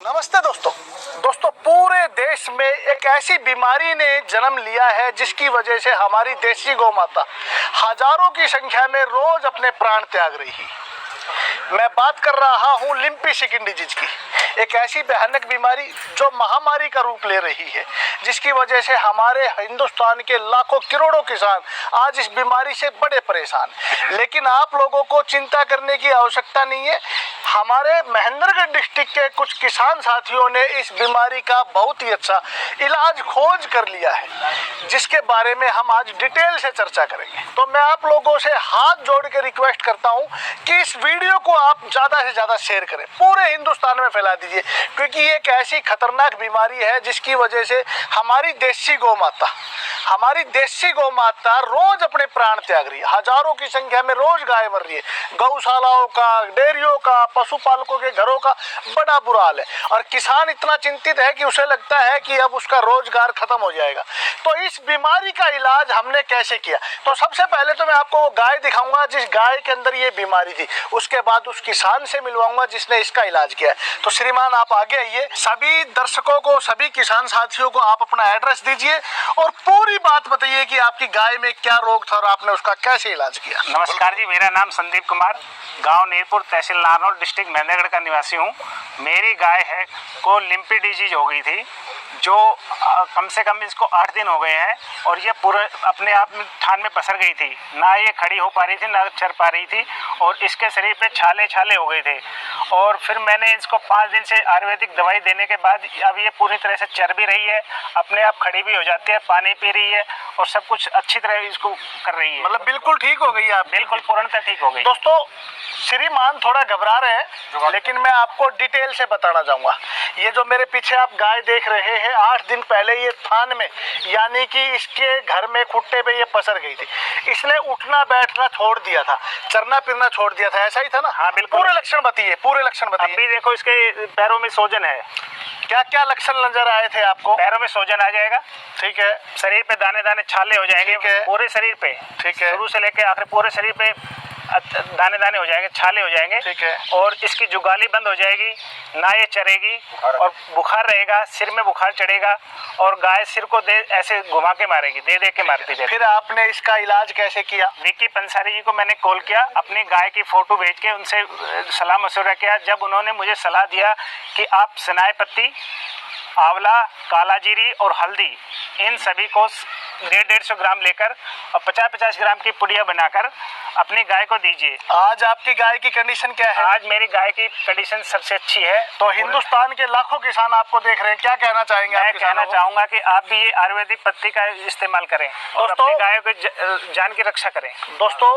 नमस्ते दोस्तों पूरे देश में एक ऐसी बीमारी ने जन्म लिया है जिसकी वजह से हमारी देशी गौ माता हजारों की संख्या में रोज अपने प्राण त्याग रही है। मैं बात कर रहा हूं लिम्पी स्किन डिजीज की, एक ऐसी भयानक बीमारी जो महामारी का रूप ले रही है, जिसकी वजह से हमारे हिंदुस्तान के लाखों करोड़ों किसान आज इस बीमारी से बड़े परेशान। लेकिन आप लोगों को चिंता करने की आवश्यकता नहीं है। हमारे महेंद्रगढ़ डिस्ट्रिक्ट के कुछ किसान साथियों ने इस बीमारी का बहुत ही अच्छा इलाज खोज कर लिया है, जिसके बारे में हम आज डिटेल से चर्चा करेंगे। तो मैं आप लोगों से हाथ जोड़ के रिक्वेस्ट करता हूं कि इस वीडियो को आप ज्यादा से ज्यादा शेयर करें, पूरे हिंदुस्तान में फैला दीजिए, क्योंकि ये एक ऐसी खतरनाक बीमारी है जिसकी वजह से हमारी देशी गौ माता रोज अपने प्राण त्याग रही है। हजारों की संख्या में रोज गाय मर रही है। गौशालाओं का, डेयरियों का, पशुपालकों के घरों का बड़ा बुरा हाल है और किसान इतना चिंतित है कि उसे लगता है कि अब उसका रोजगार खत्म हो जाएगा। तो इस बीमारी का इलाज हमने कैसे किया? तो सबसे पहले तो मैं आपको वो गाय दिखाऊंगा जिस गाय के अंदर ये बीमारी थी, उसके बाद उस किसान से मिलवाऊंगा जिसने इसका इलाज किया है। तो श्रीमान आप आगे आइए। सभी दर्शकों को, सभी किसान साथियों को आप अपना एड्रेस दीजिए और पूरी बात बताइए कि आपकी गाय में क्या रोग था और आपने उसका कैसे इलाज किया। नमस्कार जी, मेरा नाम संदीप कुमार, गांव नीरपुर, तहसील नारनौल, डिस्ट्रिक्ट महेंद्रगढ़ का निवासी हूं। मेरी गाय है को लिम्पी डिजीज हो गई थी, जो कम से कम इसको 8 दिन हो गए हैं और ये पूरे अपने आप में थान में पसर गई थी। ना ये खड़ी हो पा रही थी, ना चर पा रही थी और इसके शरीर पे छाले छाले हो गए थे। और फिर मैंने इसको 5 दिन से आयुर्वेदिक दवाई देने के बाद अब ये पूरी तरह से चर भी रही है, अपने आप खड़ी भी हो जाती है, पानी पी रही है और सब कुछ अच्छी तरह इसको कर रही है। मतलब बिल्कुल ठीक हो गई आप? बिल्कुल पूर्णतः ठीक हो गई। दोस्तों श्रीमान थोड़ा घबरा रहे हैं, लेकिन मैं आपको डिटेल से बताना चाहूंगा। ये जो मेरे पीछे आप गाय देख रहे हैं, 8 दिन पहले ये थान में, यानी कि इसके घर में खुट्टे पे ये पसर गई थी। इसने उठना बैठना छोड़ दिया था, चरना फिरना छोड़ दिया था, ऐसा ही था ना? हाँ बिल्कुल। पूरे लक्षण बताइए, पूरे लक्षण बताइए। अभी देखो इसके पैरों में सोजन है। क्या क्या लक्षण नजर आए थे आपको? पैरों में सोजन आ जाएगा, ठीक है। शरीर पे दाने दाने छाले हो जाएंगे, ठीक है। पूरे शरीर पे, ठीक है। शुरू से लेके आखिर पूरे शरीर पे दाने दाने हो जाएंगे, छाले हो जाएंगे। ठीक है। और इसकी जुगाली बंद हो जाएगी, ना ये चरेगी और बुखार रहेगा, सिर में बुखार चढ़ेगा और गाय सिर को दे ऐसे घुमा के मारेगी, दे दे के मारती है। फिर आपने इसका इलाज कैसे किया? विक्की पंसारी जी को मैंने कॉल किया, अपनी गाय की फोटो भेज के उनसे सलाह मशवरा किया। जब उन्होंने मुझे सलाह दिया कि आप सनाई पत्ती, आंवला, काला जीरी और हल्दी, इन सभी को 150-150 ग्राम लेकर और 50-50 ग्राम की पुड़िया बनाकर अपनी गाय को दीजिए। आज आपकी गाय की कंडीशन क्या है? आज मेरी गाय की कंडीशन सबसे अच्छी है। तो हिंदुस्तान के लाखों किसान आपको देख रहे हैं, क्या कहना चाहेंगे? मैं कहना चाहूंगा कि आप भी ये आयुर्वेदिक पत्ती का इस्तेमाल करें और अपनी गाय को जान की रक्षा करें। दोस्तों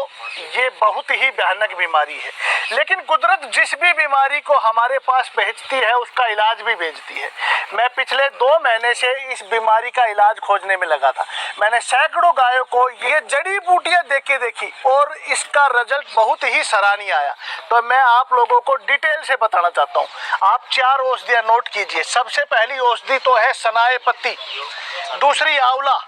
ये बहुत ही भयानक बीमारी है, लेकिन कुदरत जिस भी बीमारी को हमारे पास भेजती है उसका इलाज भी भेजती है। मैं पिछले 2 महीने से इस बीमारी का इलाज खोजने में लगा था। मैंने सैकड़ों गायों को ये जड़ी बूटियां देखी और इसका रिजल्ट बहुत ही सराहनीय आया। तो मैं आप लोगों को डिटेल से बताना चाहता हूँ। आप 4 औषधियां नोट कीजिए। सबसे पहली औषधि तो है सनाए पत्ती, दूसरी आंवला,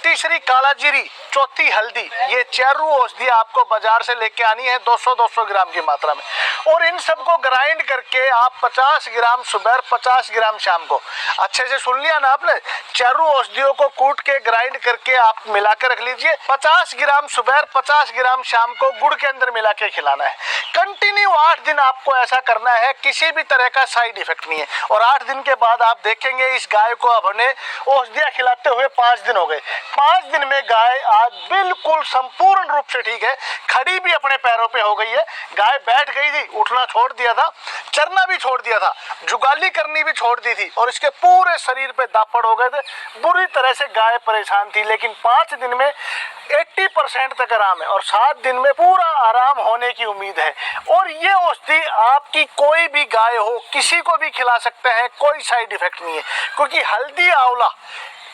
तीसरी काला जीरी, चौथी हल्दी। ये चारों औषधि आपको बाजार से लेके आनी है 200-200 ग्राम की मात्रा में, और इन सबको ग्राइंड करके आप 50 ग्राम सुबह, 50 ग्राम शाम को, अच्छे से सुन लिया ना आपने? चारों औषधियों को कूट के ग्राइंड करके आप मिला के रख लीजिए। 50 ग्राम सुबह, 50 ग्राम शाम को गुड़ के अंदर मिला के खिलाना है। कंटिन्यू 8 दिन आपको ऐसा करना है, किसी भी तरह का साइड इफेक्ट नहीं है। और 8 दिन के बाद आप देखेंगे इस गाय को अब हमने औषधियां खिलाते हुए 5 दिन हो गए। 5 दिन में गाय आज बिल्कुल संपूर्ण रूप से ठीक है, खड़ी भी अपने पैरों पे हो गई है। गाय बैठ गई थी, उठना छोड़ दिया था, चरना भी छोड़ दिया था, जुगाली करनी भी छोड़ दी थी और इसके पूरे शरीर पे दापड़ हो गए थे। बुरी तरह से गाय परेशान थी, लेकिन 5 दिन में 80% तक आराम है और 7 दिन में पूरा आराम होने की उम्मीद है। और ये औषधि आपकी कोई भी गाय हो, किसी को भी खिला सकते हैं, कोई साइड इफेक्ट नहीं है, क्योंकि हल्दी, आंवला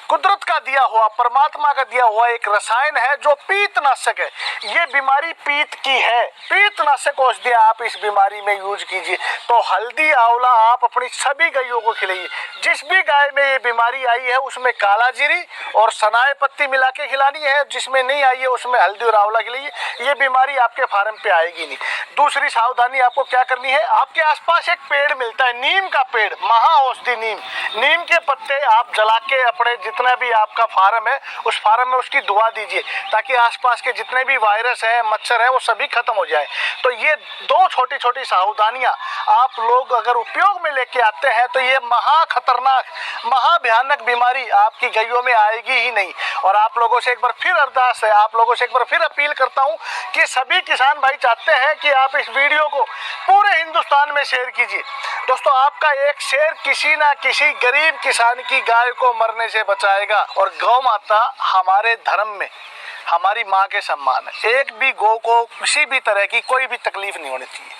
कुदरत का दिया हुआ, परमात्मा का दिया हुआ एक रसायन है जो पीतनाशक है। ये बीमारी पीत की है, पीतनाशक औषधियां आप इस बीमारी में यूज कीजिए। तो हल्दी आंवला आप अपनी सभी गायों को खिलाइए। जिस भी गाय में ये बीमारी आई है उसमें काला जीरी और सनाए पत्ती मिला के खिलानी है, जिसमें नहीं आई है उसमें हल्दी और आंवला खिलाइए। ये बीमारी आपके फार्म पे आएगी नहीं। दूसरी सावधानी आपको क्या करनी है, आपके आसपास एक पेड़ मिलता है, नीम का पेड़, महा औषधि नीम। नीम के पत्ते आप जला के अपने जितना भी आपका फार्म है उस फार्म में उसकी दुआ दीजिए, ताकि आसपास के जितने भी वायरस हैं, मच्छर हैं, वो सभी खत्म हो जाए। तो ये दो छोटी छोटी सावधानियां आप लोग अगर उपयोग में लेके आते हैं तो ये महा खतरनाक, महा भयानक बीमारी आपकी गायों में आएगी ही नहीं। और आप लोगों से एक बार फिर अरदास है, आप लोगों से एक बार फिर अपील करता हूं कि सभी किसान भाई चाहते हैं कि आप इस वीडियो को पूरे हिंदुस्तान में शेयर कीजिए। दोस्तों, आपका एक शेयर किसी ना किसी गरीब किसान की गाय को मरने से बचाएगा। और गौ माता हमारे धर्म में हमारी माँ के सम्मान है। एक भी गौ को किसी भी तरह की कोई भी तकलीफ नहीं होनी चाहिए।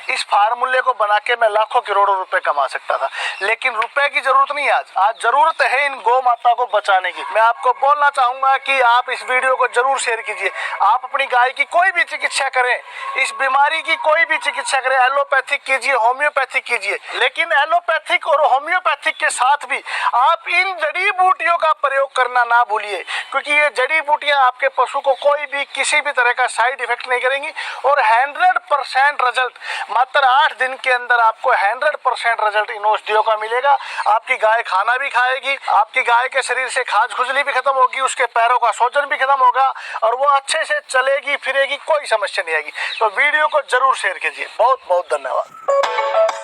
इस फार्मूले को बना के मैं लाखों करोड़ों रुपए कमा सकता था, लेकिन रुपए की जरूरत नहीं है। आज जरूरत है इन गौ माता को बचाने की। मैं आपको बोलना चाहूंगा कि आप इस वीडियो को जरूर शेयर कीजिए। आप अपनी गाय की कोई भी चिकित्सा करें, इस बीमारी की कोई भी चिकित्सा करें, एलोपैथिक कीजिए, होम्योपैथिक कीजिए, लेकिन एलोपैथिक और होम्योपैथिक के साथ भी आप इन जड़ी बूटियों का प्रयोग करना ना भूलिए, क्योंकि ये जड़ी बूटियां आपके पशु को कोई भी किसी भी तरह का साइड इफेक्ट नहीं करेंगी। और 100% रिजल्ट मात्र 8 दिन के अंदर आपको 100% रिजल्ट इन औषधियों का मिलेगा। आपकी गाय खाना भी खाएगी, आपकी गाय के शरीर से खाज खुजली भी खत्म होगी, उसके पैरों का सूजन भी खत्म होगा और वो अच्छे से चलेगी फिरेगी, कोई समस्या नहीं आएगी। तो वीडियो को जरूर शेयर कीजिए। बहुत बहुत धन्यवाद।